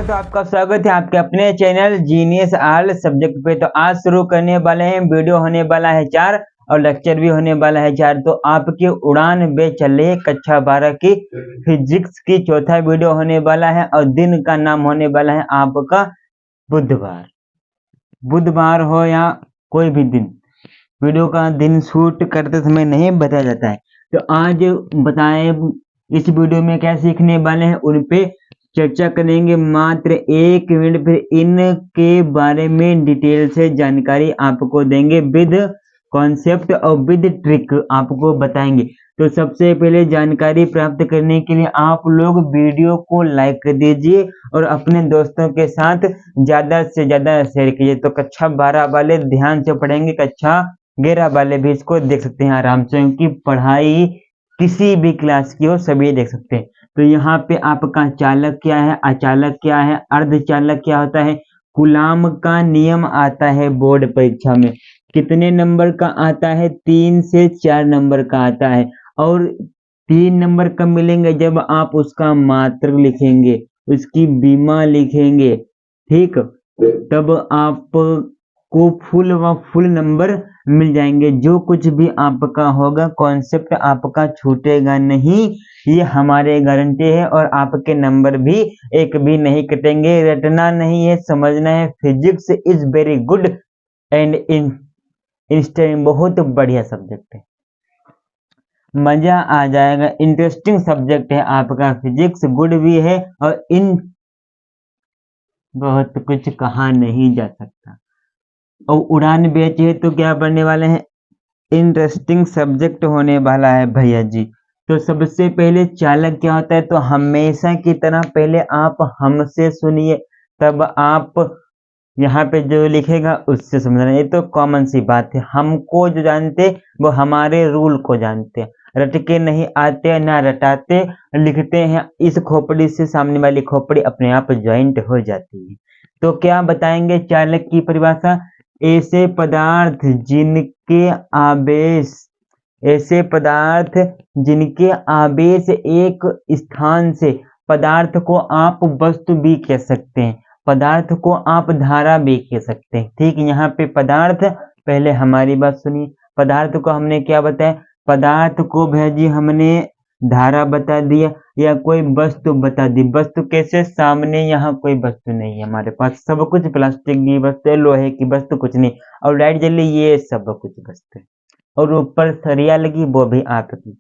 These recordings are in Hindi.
दोस्तों, तो आपका स्वागत है आपके अपने चैनल जीनियस ऑल सब्जेक्ट पे। तो आज शुरू करने वाले हैं। वीडियो होने वाला है 4 और लेक्चर भी होने वाला है 4। तो आपकी उड़ान बे चल रही है कक्षा 12 की फिजिक्स की चौथा वीडियो होने वाला है और दिन का नाम होने वाला है आपका बुधवार। बुधवार हो या कोई भी दिन, वीडियो का दिन शूट करते समय नहीं बताया जाता है। तो आज बताएं इस वीडियो में क्या सीखने वाले हैं, उन पे चर्चा करेंगे मात्र 1 मिनट। फिर इनके बारे में डिटेल से जानकारी आपको देंगे, विद कॉन्सेप्ट और विद ट्रिक आपको बताएंगे। तो सबसे पहले जानकारी प्राप्त करने के लिए आप लोग वीडियो को लाइक कर दीजिए और अपने दोस्तों के साथ ज्यादा से ज्यादा शेयर कीजिए। तो कक्षा 12 वाले ध्यान से पढ़ेंगे, कक्षा 11 वाले भी इसको देख सकते हैं आराम से, क्योंकि पढ़ाई किसी भी क्लास की हो सभी देख सकते हैं। तो यहाँ पे आपका चालक क्या है, अचालक क्या है, अर्धचालक क्या होता है, कूलाम का नियम आता है बोर्ड परीक्षा में, कितने नंबर का आता है, 3 से 4 नंबर का आता है। और 3 नंबर कब मिलेंगे, जब आप उसका मात्रक लिखेंगे, उसकी बीमा लिखेंगे, ठीक, तब आपको फुल नंबर मिल जाएंगे। जो कुछ भी आपका होगा कॉन्सेप्ट आपका छूटेगा नहीं, ये हमारे गारंटी है। और आपके नंबर भी एक भी नहीं कटेंगे। रटना नहीं है, समझना है। Physics is very good and interesting, बहुत बढ़िया सब्जेक्ट है, मजा आ जाएगा। इंटरेस्टिंग सब्जेक्ट है आपका फिजिक्स, गुड भी है और इन बहुत कुछ कहा नहीं जा सकता। और उड़ान बैच है तो क्या पढ़ने वाले हैं, इंटरेस्टिंग सब्जेक्ट होने वाला है भैया जी। तो सबसे पहले चालक क्या होता है, तो हमेशा की तरह पहले आप हमसे सुनिए, तब आप यहाँ पे जो लिखेगा उससे समझना। ये तो कॉमन सी बात है, हमको जो जानते वो हमारे रूल को जानते हैं। रट के नहीं आते ना रटाते, लिखते हैं इस खोपड़ी से सामने वाली खोपड़ी अपने आप ज्वाइंट हो जाती है। तो क्या बताएंगे चालक की परिभाषा, ऐसे पदार्थ जिनके आवेश, ऐसे पदार्थ जिनके आवेश एक स्थान से, पदार्थ को आप वस्तु भी कह सकते हैं, पदार्थ को आप धारा भी कह सकते हैं। ठीक, यहाँ पे पदार्थ, पहले हमारी बात सुनिए, पदार्थ को हमने क्या बताया, पदार्थ को भैया जी हमने धारा बता दिया या कोई वस्तु बता दी। वस्तु कैसे, सामने यहाँ कोई वस्तु नहीं है हमारे पास, सब कुछ प्लास्टिक की वस्तु है, लोहे की वस्तु कुछ नहीं, और लाइट जल रही ये सब कुछ वस्तु है, और ऊपर सरिया लगी वो भी आपकी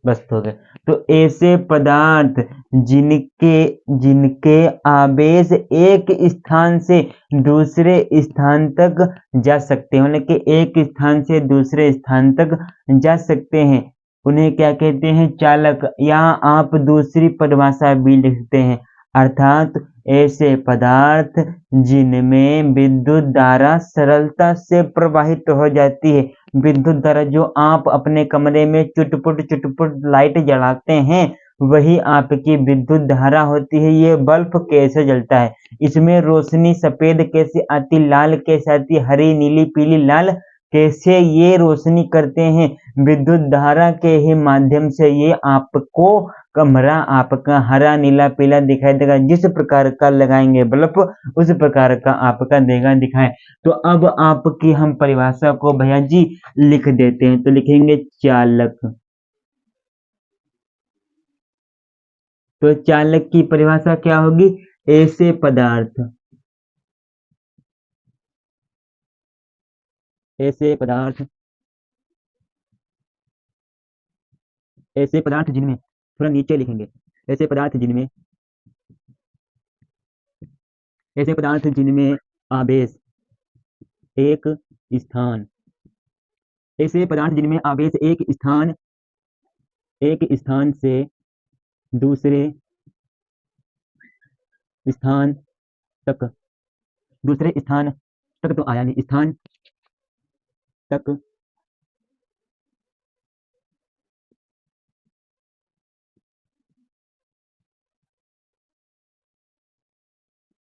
वस्तु हो गए। तो ऐसे पदार्थ जिनके जिनके आवेश एक स्थान से दूसरे स्थान तक जा सकते हैं, मतलब कि एक स्थान से दूसरे स्थान तक जा सकते हैं, उन्हें क्या कहते हैं, चालक। यहाँ आप दूसरी परिभाषा भी लिखते हैं, अर्थात ऐसे पदार्थ जिनमें विद्युत धारा सरलता से प्रवाहित हो जाती है। विद्युत धारा जो आप अपने कमरे में चुटपुट लाइट जलाते हैं, वही आपकी विद्युत धारा होती है। ये बल्ब कैसे जलता है, इसमें रोशनी सफेद कैसे आती, लाल कैसे आती, हरी नीली पीली लाल कैसे ये रोशनी करते हैं, विद्युत धारा के ही माध्यम से ये आपको कमरा आपका हरा नीला पीला दिखाई देगा। जिस प्रकार का लगाएंगे बल्ब उस प्रकार का आपका देगा दिखाए। तो अब आपकी हम परिभाषा को भैया जी लिख देते हैं। तो लिखेंगे चालक। तो चालक की परिभाषा क्या होगी, ऐसे पदार्थ, ऐसे पदार्थ, ऐसे पदार्थ जिनमें, थोड़ा नीचे लिखेंगे, ऐसे पदार्थ जिनमें, ऐसे पदार्थ जिनमें आवेश एक स्थान, ऐसे पदार्थ जिनमें आवेश एक स्थान से दूसरे स्थान तक, दूसरे स्थान तक तो आया नहीं, स्थान तक,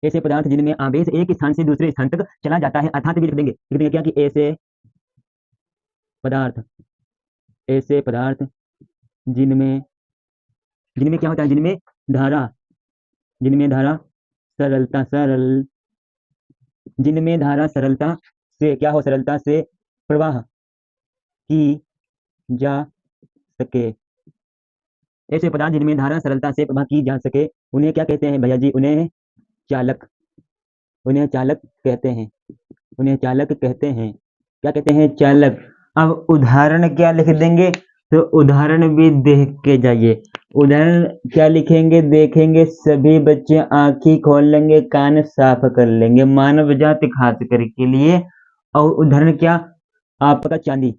ऐसे पदार्थ जिनमें आवेश एक स्थान से दूसरे स्थान तक चला जाता है, अर्थात भी लिख देंगे क्या कि पदार्थ ऐसे पदार्थ जिनमें, जिनमें क्या होता है, जिनमें धारा सरलता सरल, जिनमें धारा सरलता से क्या हो, सरलता से प्रवाह की जा सके। ऐसे पदार्थ जिनमें धारा सरलता से प्रवाह की जा सके उन्हें क्या कहते हैं भैया जी? उन्हें चालक, उन्हें चालक कहते हैं, उन्हें चालक कहते हैं। क्या कहते हैं? चालक। अब उदाहरण क्या लिख देंगे? तो उदाहरण भी देख के जाइए। उदाहरण क्या लिखेंगे देखेंगे, सभी बच्चे आंखें खोल लेंगे, कान साफ कर लेंगे, मानव जाति खास करके लिए। और उदाहरण क्या? आपका चांदी,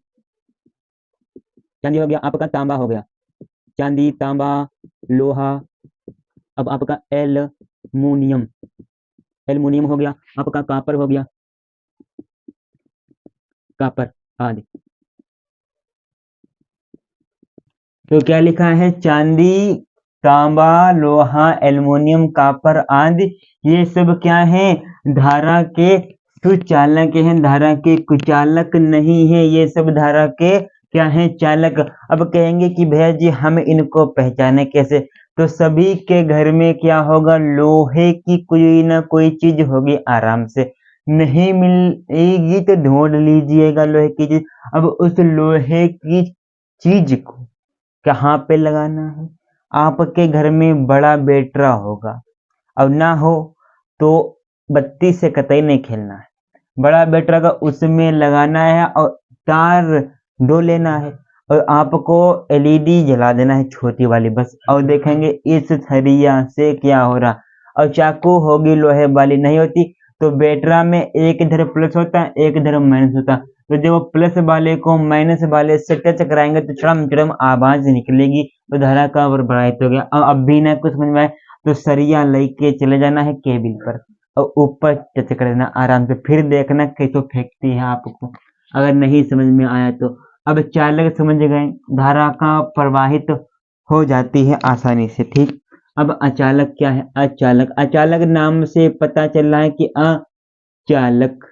चांदी हो गया, आपका तांबा हो गया, चांदी, तांबा, लोहा। अब आपका एल्युमिनियम, एल्युमिनियम हो गया, आपका कॉपर हो गया, कॉपर आदि। तो क्या लिखा है? चांदी, तांबा, लोहा, एल्युमिनियम, कॉपर आदि ये सब क्या है? धारा के सुचालक हैं, धारा के कुचालक नहीं है। ये सब धारा के क्या है? चालक। अब कहेंगे कि भैया जी हम इनको पहचाने कैसे? तो सभी के घर में क्या होगा? लोहे की कोई ना कोई चीज होगी आराम से। नहीं मिलेगी तो ढूंढ लीजिएगा लोहे की चीज। अब उस लोहे की चीज को कहाँ पे लगाना है? आपके घर में बड़ा बेटरा होगा, अब ना हो तो बत्ती से कतई नहीं खेलना है, बड़ा बेटरा का उसमें लगाना है और तार दो लेना है और आपको एलईडी जला देना है छोटी वाली बस। और देखेंगे इस थरिया से क्या हो रहा। और चाकू होगी लोहे वाली, नहीं होती तो बेटरा में एक इधर प्लस होता है, एक इधर माइनस होता है। तो जब वो प्लस वाले को माइनस वाले से टच कराएंगे तो चड़म चड़म आवाज निकलेगी, तो धारा का प्रभावित हो गया। और अब भी ना कुछ समझ में आए तो सरिया लेके चले जाना है केबिल पर और ऊपर टच कर देना आराम से, फिर देखना कैसे फेंकती है आपको, अगर नहीं समझ में आया तो। अब चालक समझ गए, धारा का प्रवाहित हो जाती है आसानी से, ठीक। अब अचालक क्या है? अचालक, अचालक नाम से पता चल रहा है कि अचालक,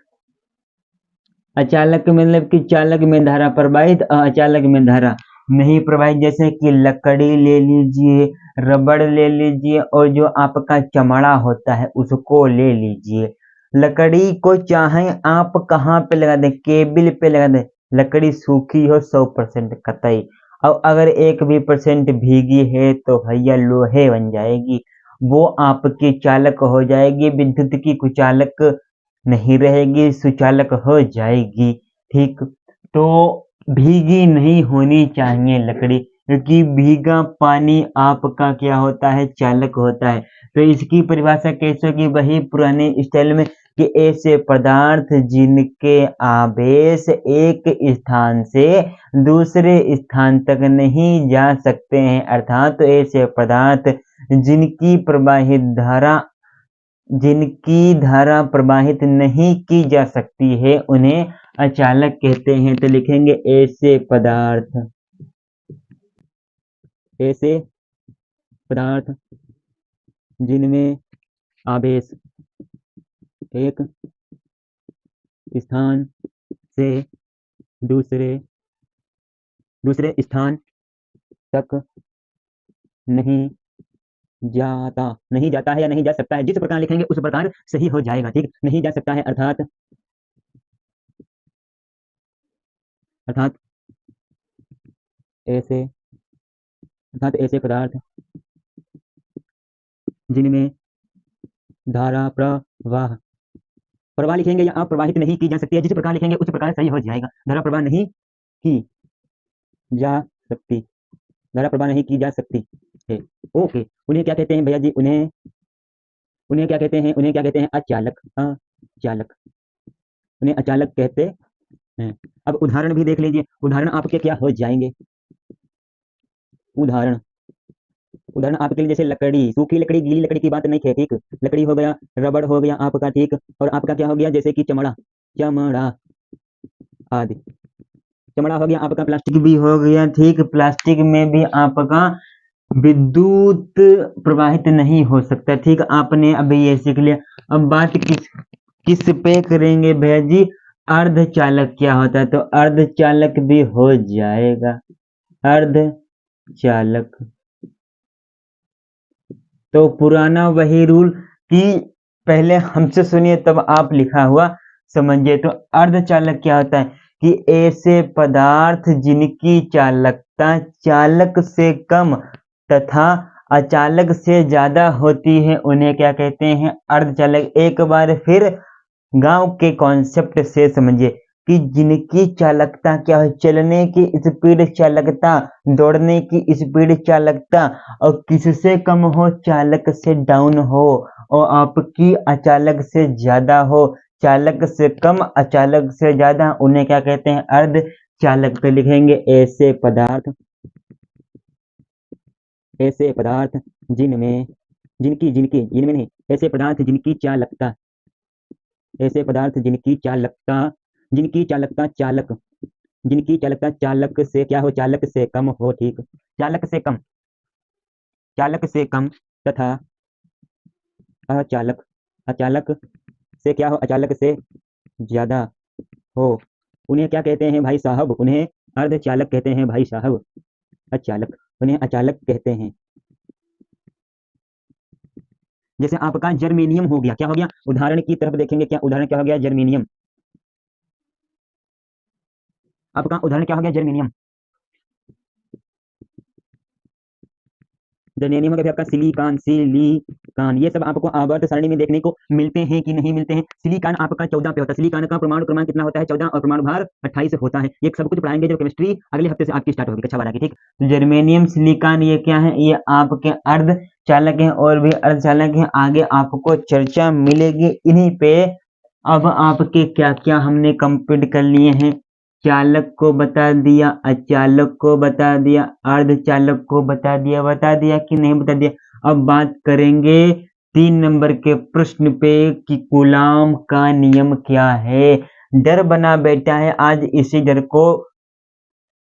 अचालक मतलब कि चालक में धारा प्रवाहित, अचालक में धारा नहीं प्रवाहित। जैसे कि लकड़ी ले लीजिए, रबड़ ले लीजिए और जो आपका चमड़ा होता है उसको ले लीजिए। लकड़ी को चाहे आप कहाँ पे लगा दें? केबिल पे लगा दें, लकड़ी सूखी हो 100% कतई, और अगर एक भी परसेंट भीगी है तो भैया लोहे बन जाएगी, वो आपकी चालक हो जाएगी, विद्युत की कुचालक नहीं रहेगी, सुचालक हो जाएगी, ठीक। तो भीगी नहीं होनी चाहिए लकड़ी, क्योंकि भीगा पानी आपका क्या होता है? चालक होता है। तो इसकी परिभाषा कैसे होगी? वही पुराने स्टाइल में कि ऐसे पदार्थ जिनके आवेश एक स्थान से दूसरे स्थान तक नहीं जा सकते हैं, अर्थात तो ऐसे पदार्थ जिनकी प्रवाहित धारा, जिनकी धारा प्रवाहित नहीं की जा सकती है उन्हें अचालक कहते हैं। तो लिखेंगे ऐसे पदार्थ, ऐसे पदार्थ जिनमें आवेश एक स्थान से दूसरे दूसरे स्थान तक नहीं जाता, नहीं जाता है या नहीं जा सकता है, जिस प्रकार लिखेंगे उस प्रकार सही हो जाएगा, ठीक। नहीं जा सकता है अर्थात, अर्थात ऐसे, अर्थात ऐसे पदार्थ जिनमें धारा प्रवाह, प्रवाह लिखेंगे या आप प्रवाहित नहीं की जा सकती है, जिस प्रकार लिखेंगे उस प्रकार सही हो जाएगा। धारा प्रवाह नहीं की जा सकती, धारा प्रवाह नहीं की जा सकती है, ओके। उन्हें क्या कहते हैं भैया जी? उन्हें, उन्हें क्या कहते हैं? उन्हें क्या कहते हैं? अचालक, अचालक, उन्हें अचालक कहते हैं। अब उदाहरण भी देख लीजिए, उदाहरण आपके क्या हो जाएंगे? उदाहरण, उदाहरण आपके लिए जैसे लकड़ी, सूखी लकड़ी, गीली लकड़ी की बात नहीं है, ठीक। लकड़ी हो गया, रबड़ हो गया आपका, ठीक। और आपका क्या हो गया? जैसे कि चमड़ा, चमड़ा आदि, चमड़ा हो गया आपका, प्लास्टिक भी हो गया, ठीक। प्लास्टिक में भी आपका विद्युत प्रवाहित नहीं हो सकता, ठीक। आपने अभी ये सीख लिया। अब बात किस किस पे करेंगे भैया जी? अर्धचालक क्या होता है? तो अर्धचालक भी हो जाएगा, अर्धचालक। तो पुराना वही रूल कि पहले हमसे सुनिए तब आप लिखा हुआ समझिए। तो अर्धचालक क्या होता है कि ऐसे पदार्थ जिनकी चालकता चालक से कम तथा अचालक से ज्यादा होती है उन्हें क्या कहते हैं, अर्धचालक। एक बार फिर गांव के कॉन्सेप्ट से समझिए कि जिनकी चालकता क्या है, चलने की स्पीड चालकता, दौड़ने की स्पीड चालकता, और किससे कम हो, चालक से डाउन हो, और आपकी अचालक से ज्यादा हो। चालक से कम अचालक से ज्यादा उन्हें क्या कहते हैं, अर्धचालक। तो लिखेंगे ऐसे पदार्थ जिनमें जिनकी जिनकी जिनमें नहीं, ऐसे पदार्थ जिनकी चालकता, ऐसे पदार्थ जिनकी चालकता चालक से क्या हो, चालक से कम हो। ठीक, चालक से कम, चालक से कम तथा अचालक अचालक से क्या हो, अचालक से ज्यादा हो, उन्हें क्या कहते हैं भाई साहब, उन्हें अर्धचालक कहते हैं भाई साहब। अचालक, उन्हें अचालक कहते हैं। जैसे आपका जर्मेनियम हो गया, क्या हो गया, उदाहरण की तरफ देखेंगे, क्या उदाहरण क्या हो गया, जर्मेनियम। आपका उदाहरण क्या हो गया, जर्मेनियम। जर्मेनियम हो गया फिर आपका सिलिकॉन। ये सब आपको आवर्त सारणी में देखने को मिलते हैं कि नहीं मिलते हैं। सिलिकॉन आपका 14 पे होता है। सिलिकॉन का परमाणु क्रमांक कितना होता है, 14, और परमाणु भार 28 होता है। ये सब कुछ पढ़ाएंगे जो केमिस्ट्री अगले हफ्ते से आपकी स्टार्ट होगी कक्षा 12 की। ठीक, जर्मेनियम सिलिकॉन ये क्या है, ये आपके अर्धचालक हैं, और भी अर्धचालक हैं, आगे आपको चर्चा मिलेगी इन्हीं पे। अब आपके क्या क्या हमने कंप्लीट कर लिए हैं, चालक को बता दिया, अचालक को बता दिया, अर्धचालक को बता दिया कि नहीं बता दिया। अब बात करेंगे 3 नंबर के प्रश्न पे कि कूलाम का नियम क्या है। डर बना बैठा है, आज इसी डर को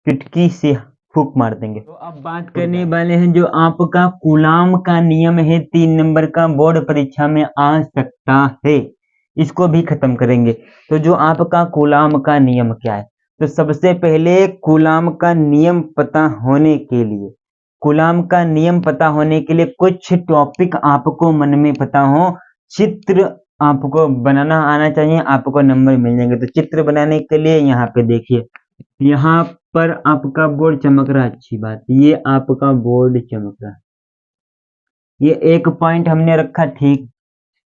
चुटकी से फूक मार देंगे। तो अब बात करने वाले हैं जो आपका कूलाम का नियम है, 3 नंबर का, बोर्ड परीक्षा में आ सकता है, इसको भी खत्म करेंगे। तो जो आपका कूलाम का नियम क्या है, तो सबसे पहले कूलाम का नियम पता होने के लिए, कूलाम का नियम पता होने के लिए कुछ टॉपिक आपको मन में पता हो, चित्र आपको बनाना आना चाहिए, आपको नंबर मिल जाएंगे। तो चित्र बनाने के लिए यहाँ पे देखिए, यहाँ पर आपका बोर्ड चमक रहा है, अच्छी बात, ये आपका बोर्ड चमक रहा है, ये एक पॉइंट हमने रखा, ठीक,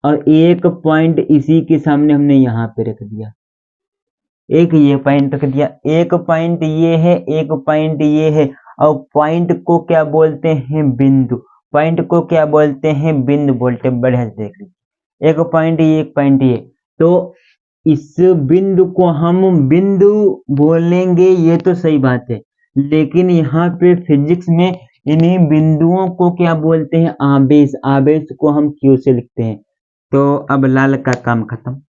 और एक पॉइंट इसी के सामने हमने यहाँ पे रख दिया, एक ये पॉइंट रख दिया, एक पॉइंट ये है, एक पॉइंट ये है, और पॉइंट को क्या बोलते हैं, बिंदु। पॉइंट को क्या बोलते हैं, बिंदु बोलते हैं। बढ़िया से देख लीजिए, एक पॉइंट ये, एक पॉइंट ये, तो इस बिंदु को हम बिंदु बोलेंगे, ये तो सही बात है, लेकिन यहाँ पे फिजिक्स में इन्हीं बिंदुओं को क्या बोलते हैं, आवेश। आवेश को हम क्यू से लिखते हैं। तो अब लाल का काम खत्म।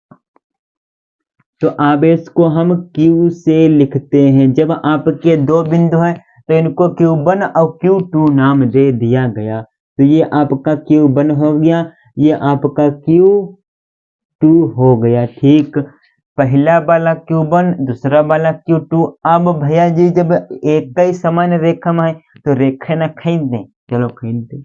तो आवेश को हम Q से लिखते हैं। जब आपके 2 बिंदु हैं तो इनको Q1 और Q2 नाम दे दिया गया। तो ये आपका Q1 हो गया, ये आपका Q2 हो गया। ठीक, पहला वाला Q1, दूसरा वाला Q2। अब भैया जी जब एक ही समान रेखा में है तो रेखा ना खींच दें, चलो खींच दें,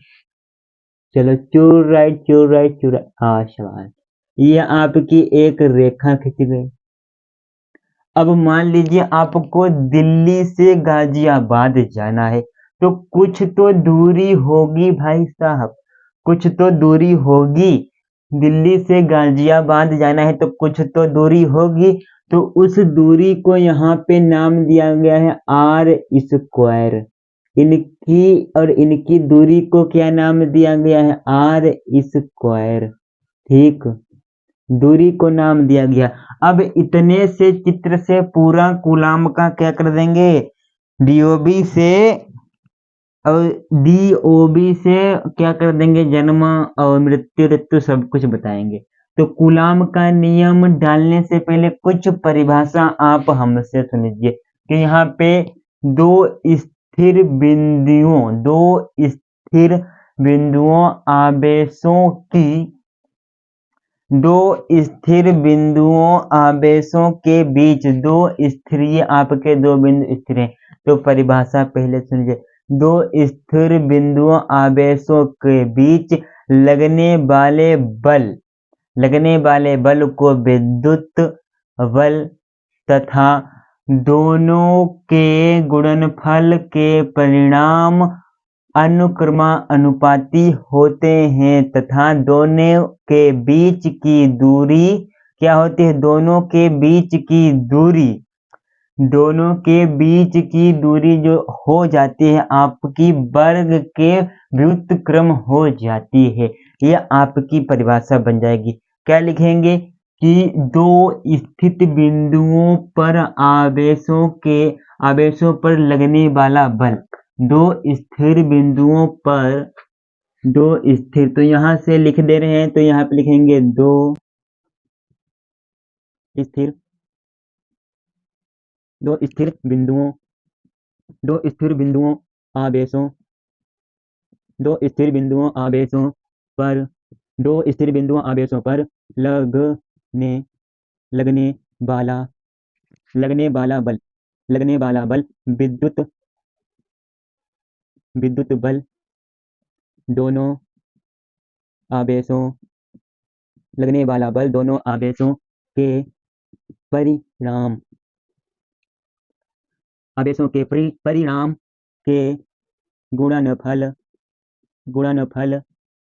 चलो चूर राइट। हाँ शाबाश, ये आपकी एक रेखा खींच गई। अब मान लीजिए आपको दिल्ली से गाजियाबाद जाना है, तो कुछ तो दूरी होगी भाई साहब, कुछ तो दूरी होगी। दिल्ली से गाजियाबाद जाना है तो कुछ तो दूरी होगी, तो उस दूरी को यहाँ पे नाम दिया गया है आर स्क्वायर। इनकी और इनकी दूरी को क्या नाम दिया गया है, आर स्क्वायर। ठीक, दूरी को नाम दिया गया। अब इतने से चित्र से पूरा कूलाम का क्या कर देंगे, डीओबी से, और डीओबी से क्या कर देंगे, जन्म और मृत्यु ऋतु सब कुछ बताएंगे। तो कूलाम का नियम डालने से पहले कुछ परिभाषा आप हमसे सुन लीजिए कि यहाँ पे दो स्थिर बिंदुओं आवेशों की, दो स्थिर बिंदुओं आवेशों के बीच, दो स्थिर, ये आपके 2 बिंदु स्थिर हैं। तो परिभाषा पहले सुनिए, 2 स्थिर बिंदुओं आवेशों के बीच लगने वाले बल, लगने वाले बल को विद्युत बल तथा दोनों के गुणनफल के परिणाम अनुक्रमानुपाती होते हैं तथा दोनों के बीच की दूरी क्या होती है? दोनों के बीच की दूरी जो हो जाती है आपकी वर्ग के व्युत्क्रम हो जाती है। यह आपकी परिभाषा बन जाएगी। क्या लिखेंगे कि दो स्थित बिंदुओं पर आवेशों पर लगने वाला बल, दो स्थिर बिंदुओं पर तो यहां से लिख दे रहे हैं, तो यहां पे लिखेंगे दो स्थिर बिंदुओं आवेशों पर लगने वाला बल विद्युत बल दोनों आवेशों लगने वाला बल दोनों आवेशों के परिणाम के गुणनफल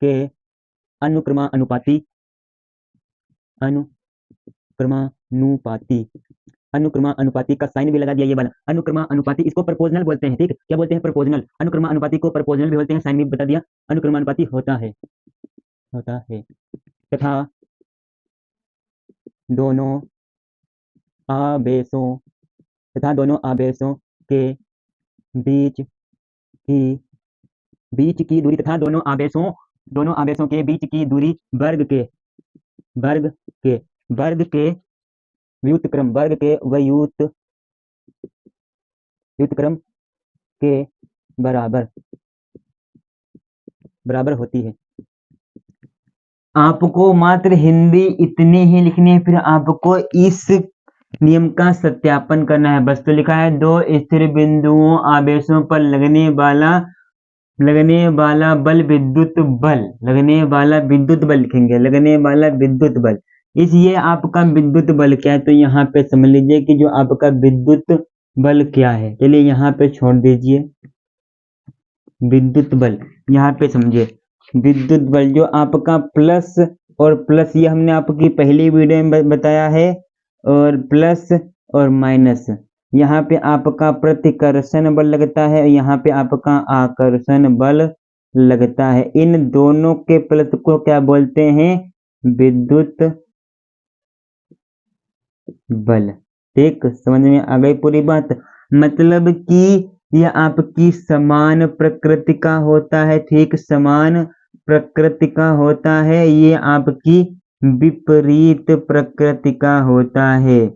के अनुक्रमानुपाती का साइन भी लगा दिया। ये वाला अनुक्रमानुपाती, इसको प्रोपोर्शनल बोलते हैं। ठीक, क्या बोलते हैं? प्रोपोर्शनल। अनुक्रमानुपाती को प्रोपोर्शनल भी बोलते हैं, साइन भी बता दिया। अनुक्रमानुपाती होता है तथा दोनों आवेशों के बीच की दूरी तथा दोनों आवेशों के बीच की दूरी वर्ग के व्युत्क्रम के बराबर होती है। आपको मात्र हिंदी इतनी ही लिखनी है, फिर आपको इस नियम का सत्यापन करना है। बस तो लिखा है दो स्थिर बिंदुओं आवेशों पर लगने वाला बल विद्युत बल, लगने वाला विद्युत बल लिखेंगे, लगने वाला विद्युत बल। इसलिए आपका विद्युत बल क्या है, तो यहाँ पे समझ लीजिए कि जो आपका विद्युत बल क्या है। चलिए यहाँ पे छोड़ दीजिए विद्युत बल, यहाँ पे समझिए विद्युत बल जो आपका प्लस और प्लस, ये हमने आपकी पहली वीडियो में बताया है, और प्लस और माइनस, यहाँ पे आपका प्रतिकर्षण बल लगता है, यहाँ पे आपका आकर्षण बल लगता है। इन दोनों के प्लस को क्या बोलते हैं? विद्युत बल। ठीक, समझ में आ गई पूरी बात? मतलब कि यह आपकी समान प्रकृति का होता है। ठीक, समान प्रकृति का होता है, ये आपकी विपरीत प्रकृति का होता है।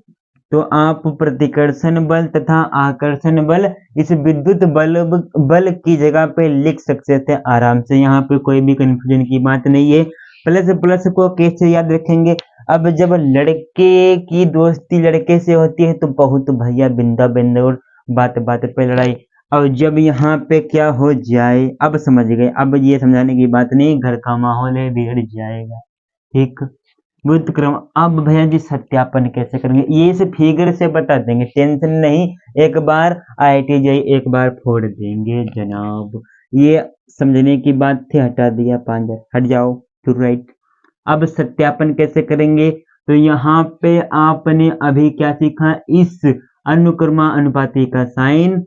तो आप प्रतिकर्षण बल तथा आकर्षण बल इस विद्युत बल की जगह पे लिख सकते थे आराम से। यहाँ पे कोई भी कंफ्यूजन की बात नहीं है। प्लस को कैसे याद रखेंगे? अब जब लड़के की दोस्ती लड़के से होती है तो बहुत भैया बिंदा बिंदौर, बात पे लड़ाई। और जब यहाँ पे क्या हो जाए, अब समझ गए, अब ये समझाने की बात नहीं, घर का माहौल है, बिगड़ जाएगा। ठीक, व्युत्क्रम। अब भैया जी सत्यापन कैसे करेंगे? ये इस फिगर से बता देंगे, टेंशन नहीं। एक बार IIT एक बार फोड़ देंगे जनाब। ये समझने की बात थी, हटा दिया, 5 हट जाओ टू राइट। अब सत्यापन कैसे करेंगे? तो यहाँ पे आपने अभी क्या सीखा? इस अनुक्रमानुपाती का साइन।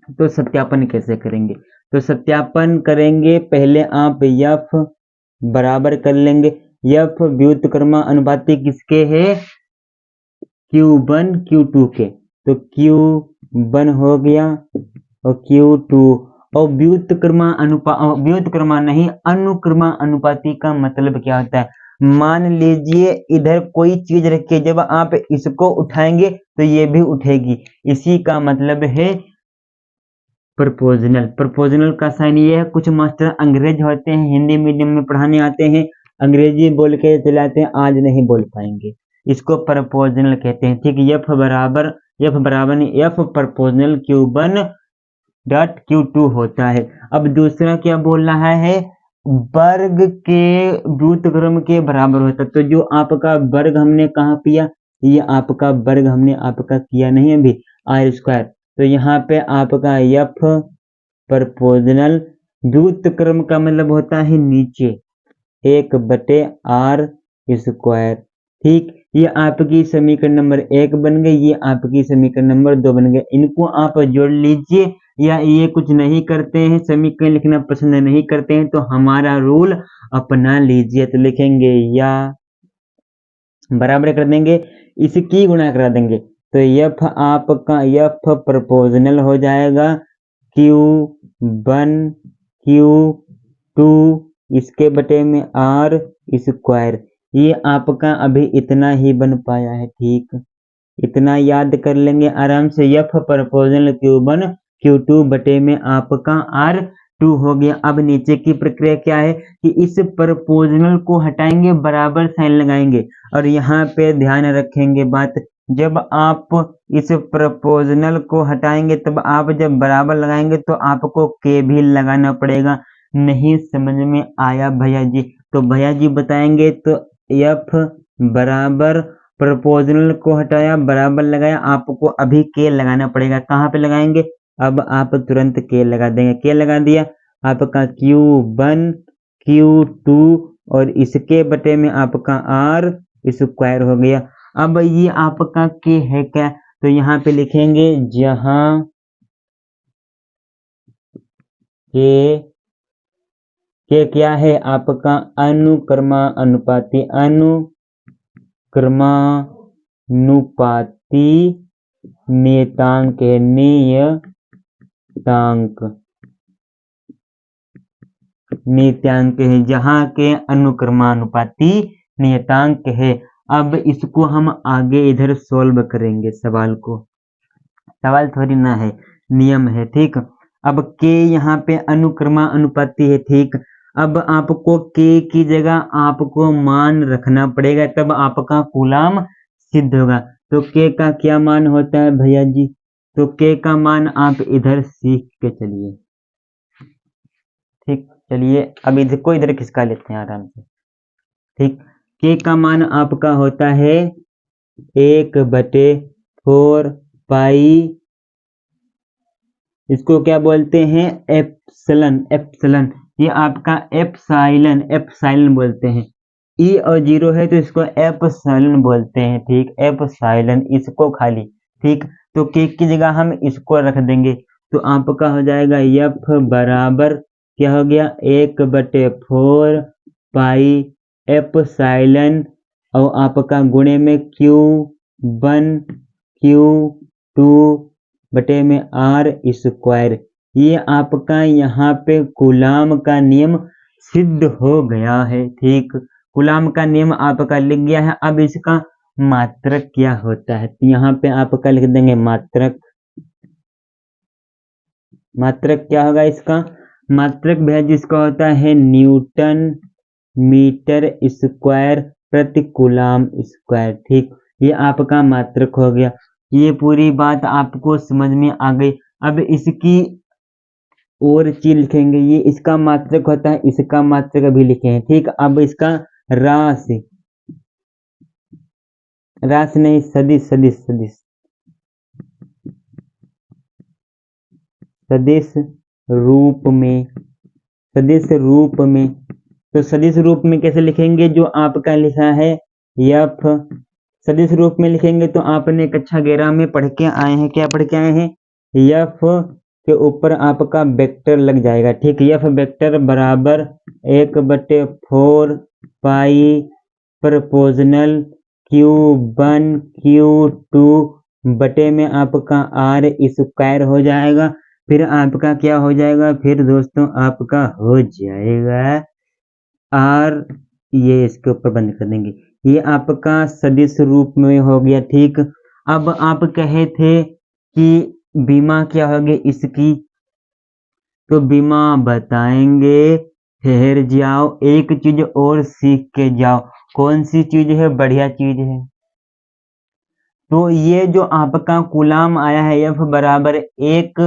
तो सत्यापन कैसे करेंगे? तो सत्यापन करेंगे, पहले आप F बराबर कर लेंगे। F व्युत्क्रमानुपाती किसके है? Q1 Q2 के। तो Q1 हो गया और Q2। और अनुक्रमानुपाती का मतलब क्या होता है? मान लीजिए इधर कोई चीज रखिए, जब आप इसको उठाएंगे तो ये भी उठेगी, इसी का मतलब है प्रोपोर्शनल का साइन ये है। कुछ मास्टर अंग्रेज होते हैं, हिंदी मीडियम में पढ़ाने आते हैं, अंग्रेजी बोल के चलाते हैं, आज नहीं बोल पाएंगे। इसको प्रोपोर्शनल कहते हैं। ठीक, F बराबर F proportional Q1 dot Q2 होता है। अब दूसरा क्या बोल रहा है? वर्ग के व्युत्क्रम के बराबर होता है। तो जो आपका वर्ग हमने कहाँ किया, ये आपका वर्ग हमने आपका किया नहीं अभी आर स्क्वायर, तो यहाँ पे आपका एफ प्रपोजनल व्युत्क्रम का मतलब होता है नीचे 1/r स्क्वायर। ठीक, ये आपकी समीकरण नंबर 1 बन गई, ये आपकी समीकरण नंबर 2 बन गई। इनको आप जोड़ लीजिए, या ये कुछ नहीं करते हैं, समीकरण लिखना पसंद नहीं करते हैं, तो हमारा रूल अपना लीजिए। तो लिखेंगे या बराबर कर देंगे, इसकी गुणा करा देंगे, तो एफ आपका एफ प्रपोजनल हो जाएगा Q1 Q2 इसके बटे में R स्क्वायर। ये आपका अभी इतना ही बन पाया है। ठीक, इतना याद कर लेंगे आराम से। एफ प्रपोजनल Q1 Q2 बटे में आपका R2 हो गया। अब नीचे की प्रक्रिया क्या है कि इस प्रपोजनल को हटाएंगे, बराबर साइन लगाएंगे, और यहाँ पे ध्यान रखेंगे बात, जब आप इस प्रपोजनल को हटाएंगे तब आप जब बराबर लगाएंगे तो आपको के भी लगाना पड़ेगा। नहीं समझ में आया भैया जी, तो भैया जी बताएंगे। तो एफ बराबर प्रपोजनल को हटाया, बराबर लगाया, आपको अभी के लगाना पड़ेगा। कहाँ पे लगाएंगे, अब आप तुरंत के लगा देंगे। के लगा दिया, आपका Q1 Q2 और इसके बटे में आपका R स्क्वायर हो गया। अब ये आपका के है क्या, तो यहाँ पे लिखेंगे जहां के क्या है आपका अनुक्रमानुपाती नियतांक है, नियतांक है, जहां के अनुक्रमानुपाती नियतांक है। अब इसको हम आगे इधर सोल्व करेंगे सवाल को, सवाल थोड़ी ना है, नियम है। ठीक, अब के यहाँ पे अनुक्रमानुपाती है। ठीक, अब आपको के की जगह आपको मान रखना पड़ेगा, तब आपका कूलाम सिद्ध होगा। तो के का क्या मान होता है भैया जी, तो के का मान आप इधर सीख के चलिए। ठीक, चलिए अब इसको इधर खिसका लेते हैं आराम से। ठीक, के का मान आपका होता है 1/4 पाई, इसको क्या बोलते हैं, एप्सिलॉन। एप्सिलॉन ये आपका एप्सिलॉन बोलते हैं। ई और 0 है तो इसको एप्सिलॉन बोलते हैं। ठीक, एप्सिलॉन इसको खाली। ठीक, तो के की जगह हम इसको रख देंगे, तो आपका हो जाएगा एफ बराबर क्या हो गया 1/4 पाई एप्सिलॉन, और आपका गुणे में Q1 Q2 बटे में R स्क्वायर। ये आपका यहाँ पे कूलाम का नियम सिद्ध हो गया है। ठीक, कूलाम का नियम आपका लिख गया है। अब इसका मात्रक क्या होता है, तो यहाँ पे आपका लिख देंगे मात्रक। मात्रक क्या होगा इसका, मात्रक भैया जिसका होता है न्यूटन मीटर स्क्वायर प्रति कूलाम स्क्वायर। ठीक, ये आपका मात्रक हो गया। ये पूरी बात आपको समझ में आ गई। अब इसकी और चीज लिखेंगे, ये इसका मात्रक होता है, इसका मात्रक अभी लिखे हैं। ठीक, अब इसका राशि नहीं, सदिश सदिश सदिश सदिश रूप में, सदिश रूप में। तो सदिश रूप में कैसे लिखेंगे, जो आपका लिखा है एफ, सदिश रूप में लिखेंगे तो आपने कक्षा 11 में पढ़ के आए हैं, क्या पढ़ के आए हैं, एफ के ऊपर आपका वेक्टर लग जाएगा। ठीक, एफ वेक्टर बराबर 1/4 पाई प्रपोजनल Q1 Q2 बटे में आपका R स्क्वायर हो जाएगा। फिर आपका क्या हो जाएगा, फिर दोस्तों आपका हो जाएगा R, ये इसके ऊपर बंद कर देंगे, ये आपका सदिश रूप में हो गया। ठीक, अब आप कहे थे कि बीमा क्या होगी इसकी, तो बीमा बताएंगे, ठहर जाओ, एक चीज और सीख के जाओ। कौन सी चीज है, बढ़िया चीज है। तो ये जो आपका कूलाम आया है एफ बराबर 1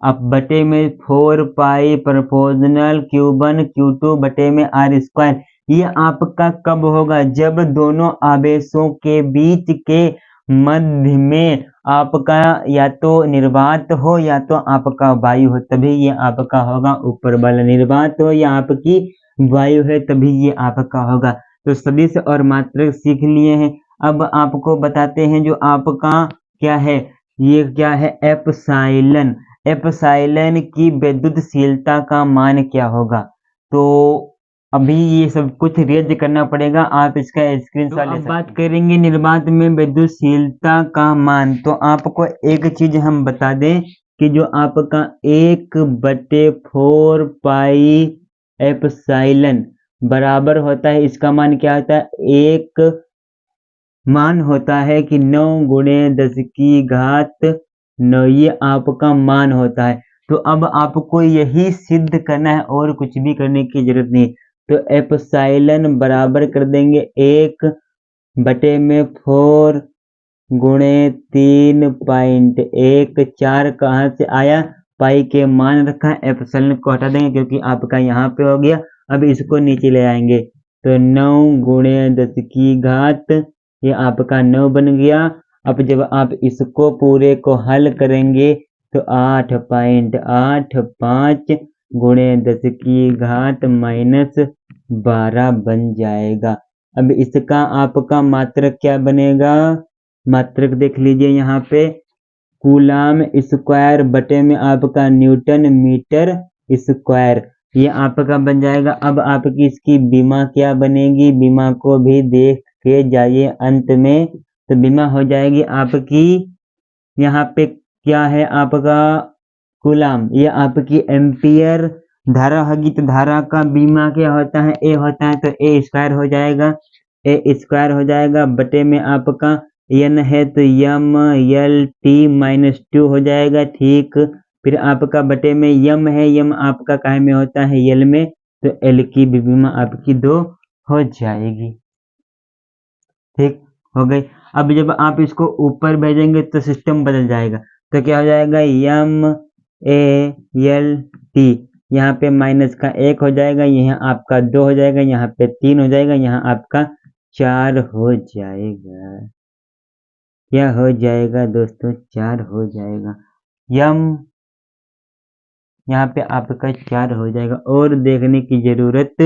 अब बटे में 4 पाई प्रोपोर्शनल Q1 Q2 बटे में R स्क्वायर। ये आपका कब होगा? जब दोनों आवेशों के बीच के मध्य में आपका या तो निर्वात हो या तो आपका वायु हो, तभी ये आपका होगा ऊपर वाला। निर्वात हो या आपकी वायु है तभी ये आपका होगा। तो सदिश और मात्रक सीख लिए हैं। अब आपको बताते हैं जो आपका क्या है, ये क्या है एप्साइलन। एप्साइलन की विद्युतशीलता का मान क्या होगा? तो अभी ये सब कुछ रेज करना पड़ेगा, आप इसका स्क्रीनशॉट ले सकते हैं। अब बात करेंगे निर्वात में विद्युतशीलता का मान। तो आपको एक चीज हम बता दें कि जो आपका 1/4 पाई एप्साइलन बराबर होता है, इसका मान क्या होता है? एक मान होता है कि 9 × 10⁻9, ये आपका मान होता है। तो अब आपको यही सिद्ध करना है और कुछ भी करने की जरूरत नहीं। तो एप्साइलन बराबर कर देंगे 1/4 × 3.1। 4 कहाँ से आया? पाई के मान रखा है, एप्सिलॉन को हटा देंगे क्योंकि आपका यहाँ पे हो गया। अब इसको नीचे ले आएंगे तो 9 × 10⁻, ये आपका 9 बन गया। अब जब आप इसको पूरे को हल करेंगे तो 8.85 × 10⁻12 बन जाएगा। अब इसका आपका मात्रक क्या बनेगा? मात्रक देख लीजिए यहाँ पे, कूलाम स्क्वायर बटे में आपका न्यूटन मीटर स्क्वायर, ये आपका बन जाएगा। अब आपकी इसकी बीमा क्या बनेगी? बीमा को भी देख के जाइए अंत में। तो बीमा हो जाएगी आपकी, यहाँ पे क्या है आपका कूलाम, ये आपकी एम्पियर धारा होगी। तो धारा का बीमा क्या होता है? ए होता है, तो ए स्क्वायर हो जाएगा। ए स्क्वायर हो जाएगा बटे में आपका n है तो m l t-2 हो जाएगा। ठीक, फिर आपका बटे में m है, m आपका काहे में होता है? l में, तो l की भी बीमा आपकी 2 हो जाएगी। ठीक हो गई। अब जब आप इसको ऊपर भेजेंगे तो सिस्टम बदल जाएगा। तो क्या हो जाएगा? m a l t, यहाँ पे माइनस का 1 हो जाएगा, यहाँ आपका 2 हो जाएगा, यहाँ पे 3 हो जाएगा, यहाँ आपका 4 हो जाएगा। क्या हो जाएगा दोस्तों? 4 हो जाएगा। यम यहाँ पे आपका 4 हो जाएगा और देखने की जरूरत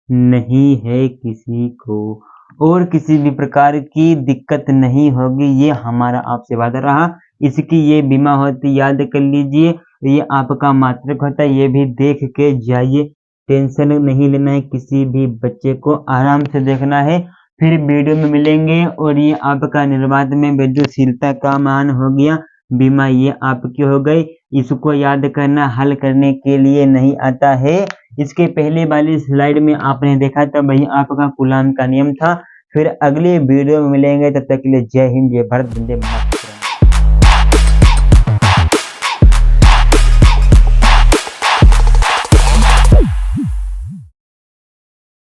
नहीं है किसी को, और किसी भी प्रकार की दिक्कत नहीं होगी, ये हमारा आपसे वादा रहा। इसकी ये बीमा होती, याद कर लीजिए, ये आपका मात्रक होता है, ये भी देख के जाइए। टेंशन नहीं लेना है, किसी भी बच्चे को आराम से देखना है। फिर वीडियो में मिलेंगे। और ये आपका निर्वात में विद्युतशीलता का मान हो गया, बीमा ये आपकी हो गई। इसको याद करना हल करने के लिए नहीं आता है। इसके पहले वाली स्लाइड में आपने देखा था, वही आपका कूलाम का नियम था। फिर अगले वीडियो में मिलेंगे, तब तक के लिए जय हिंद, जय भारत, वंदे मातरम।